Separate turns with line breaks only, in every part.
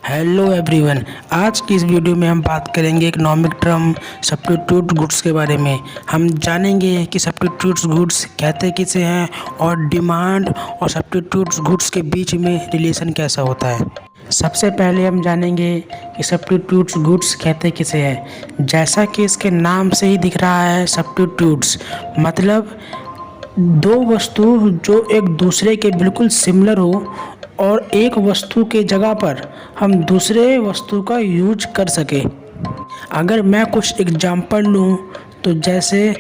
Hello everyone. आज की इस वीडियो में हम बात करेंगे इकोनॉमिक टर्म सब्स्टिट्यूट गुड्स के बारे में। हम जानेंगे कि सब्स्टिट्यूट गुड्स कहते किसे हैं और डिमांड और सब्स्टिट्यूट गुड्स के बीच में रिलेशन कैसा होता है। सबसे पहले हम जानेंगे कि सब्स्टिट्यूट गुड्स कहते किसे हैं। जैसा कि इसके नाम से ही दिख रहा है, सब्स्टिट्यूट्स मतलब दो वस्तु जो एक दूसरे के बिल्कुल सिमिलर हो और एक वस्तु के जगह पर हम दूसरे वस्तु का यूज कर सके। अगर मैं कुछ एग्जांपल लूँ तो जैसे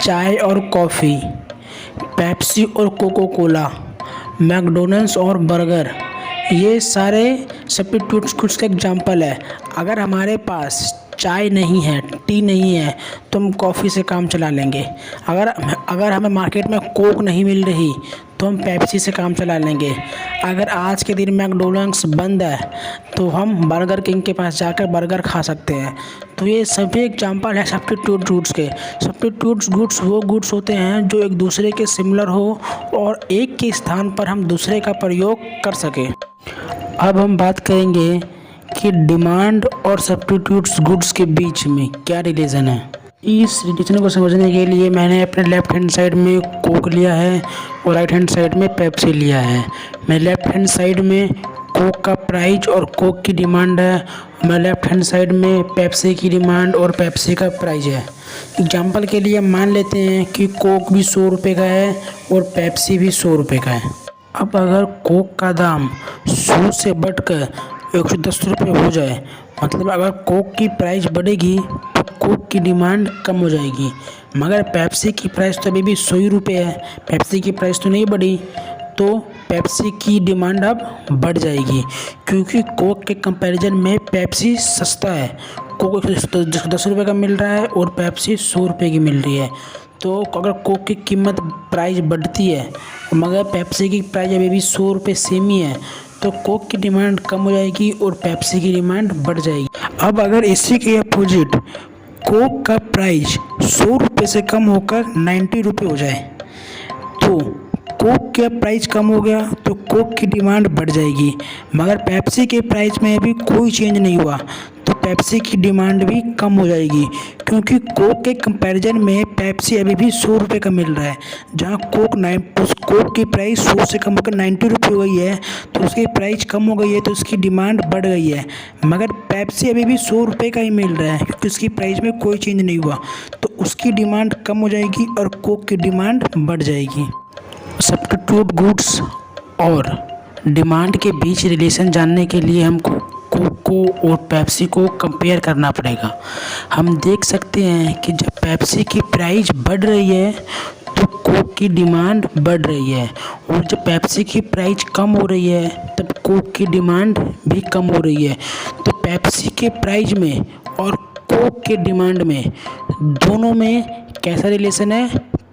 चाय और कॉफ़ी, पेप्सी और कोको कोला, मैकडोनल्ड्स और बर्गर, ये सारे सब्स्टिट्यूट गुड्स का एग्जांपल है। अगर हमारे पास चाय नहीं है, टी नहीं है, तो हम कॉफ़ी से काम चला लेंगे। अगर हमें मार्केट में कोक नहीं मिल रही तो हम पेप्सी से काम चला लेंगे। अगर आज के दिन मैकडोनल्ड्स बंद है तो हम बर्गर किंग के पास जाकर बर्गर खा सकते हैं। तो ये सभी एग्जांपल है सब्स्टिट्यूट गुड्स के। सब्स्टिट्यूट गुड्स वो गुड्स होते हैं जो एक दूसरे के सिमिलर हो और एक के स्थान पर हम दूसरे का प्रयोग कर सकें। अब हम बात करेंगे कि डिमांड और सब्स्टिट्यूट गुड्स के बीच में क्या रिलेशन है। इस रिलेशन को समझने के लिए मैंने अपने लेफ्ट हैंड साइड में कोक लिया है और राइट हैंड साइड में पेप्सी लिया है। मैं लेफ्ट हैंड साइड में कोक का प्राइस और कोक की डिमांड है, मैं लेफ्ट हैंड साइड में पेप्सी की डिमांड और पेप्सी का प्राइस है। एग्जाम्पल के लिए मान लेते हैं कि कोक भी 100 रुपये का है और पेप्सी भी 100 रुपये का है। अब अगर कोक का दाम 100 से बढ़कर 110 रुपये हो जाए, मतलब अगर कोक की प्राइस बढ़ेगी तो कोक की डिमांड कम हो जाएगी। मगर पेप्सी की प्राइस तो अभी भी 100 ही रुपये है, पेप्सी की प्राइस तो नहीं बढ़ी, तो पेप्सी की डिमांड अब बढ़ जाएगी क्योंकि कोक के कंपैरिजन में पेप्सी सस्ता है। कोक 10 रुपये का मिल रहा है और पेप्सी 100 रुपये की मिल रही है। तो अगर कोक की कीमत प्राइस बढ़ती है मगर पेप्सी की प्राइस अभी भी 100 रुपये सेम ही है, तो कोक की डिमांड कम हो जाएगी और पेप्सी की डिमांड बढ़ जाएगी। अब अगर इसी के अपोजिट कोक का प्राइस 100 रुपये से कम होकर 90 रुपये हो जाए, तो कोक का प्राइस कम हो गया तो कोक की डिमांड बढ़ जाएगी। मगर पेप्सी के प्राइस में अभी कोई चेंज नहीं हुआ तो पेप्सी की डिमांड भी कम हो जाएगी क्योंकि कोक के कंपैरिजन में पेप्सी अभी भी 100 रुपये का मिल रहा है। जहाँ कोक की प्राइस 100 से कम होकर 90 रुपये हो गई है तो उसकी प्राइस कम हो गई है तो उसकी डिमांड बढ़ गई है। मगर पेप्सी अभी भी 100 रुपये का ही मिल रहा है क्योंकि उसकी प्राइस में कोई चेंज नहीं हुआ, तो उसकी डिमांड कम हो जाएगी और कोक की डिमांड बढ़ जाएगी। सब्स्टिट्यूट गुड्स और डिमांड के बीच रिलेशन जानने के लिए हमको कोक को और पेप्सी को कंपेयर करना पड़ेगा। हम देख सकते हैं कि जब पेप्सी की प्राइस बढ़ रही है तो कोक की डिमांड बढ़ रही है और जब पेप्सी की प्राइस कम हो रही है तब कोक की डिमांड भी कम हो रही है। तो पेप्सी के प्राइस में और कोक के डिमांड में दोनों में कैसा रिलेशन है?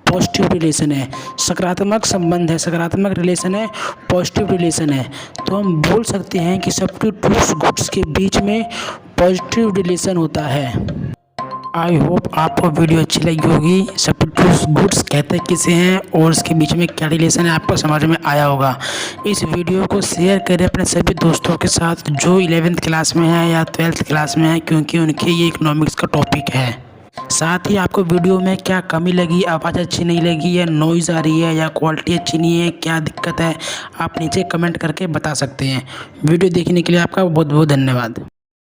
पॉजिटिव रिलेशन है, सकारात्मक संबंध है, सकारात्मक रिलेशन है, पॉजिटिव रिलेशन है। तो हम बोल सकते हैं कि सब्स्टिट्यूट गुड्स के बीच में पॉजिटिव रिलेशन होता है। आई होप आपको वीडियो अच्छी लगी होगी। सब्स्टिट्यूट गुड्स कहते किसे हैं और उसके बीच में क्या रिलेशन है आपको समझ में आया होगा। इस वीडियो को शेयर करें अपने सभी दोस्तों के साथ जो 11th क्लास में है या 12th क्लास में है, क्योंकि उनके ये इकोनॉमिक्स का टॉपिक है। साथ ही आपको वीडियो में क्या कमी लगी, आवाज़ अच्छी नहीं लगी या नॉइज़ आ रही है या क्वालिटी अच्छी नहीं है, क्या दिक्कत है, आप नीचे कमेंट करके बता सकते हैं। वीडियो देखने के लिए आपका बहुत बहुत धन्यवाद।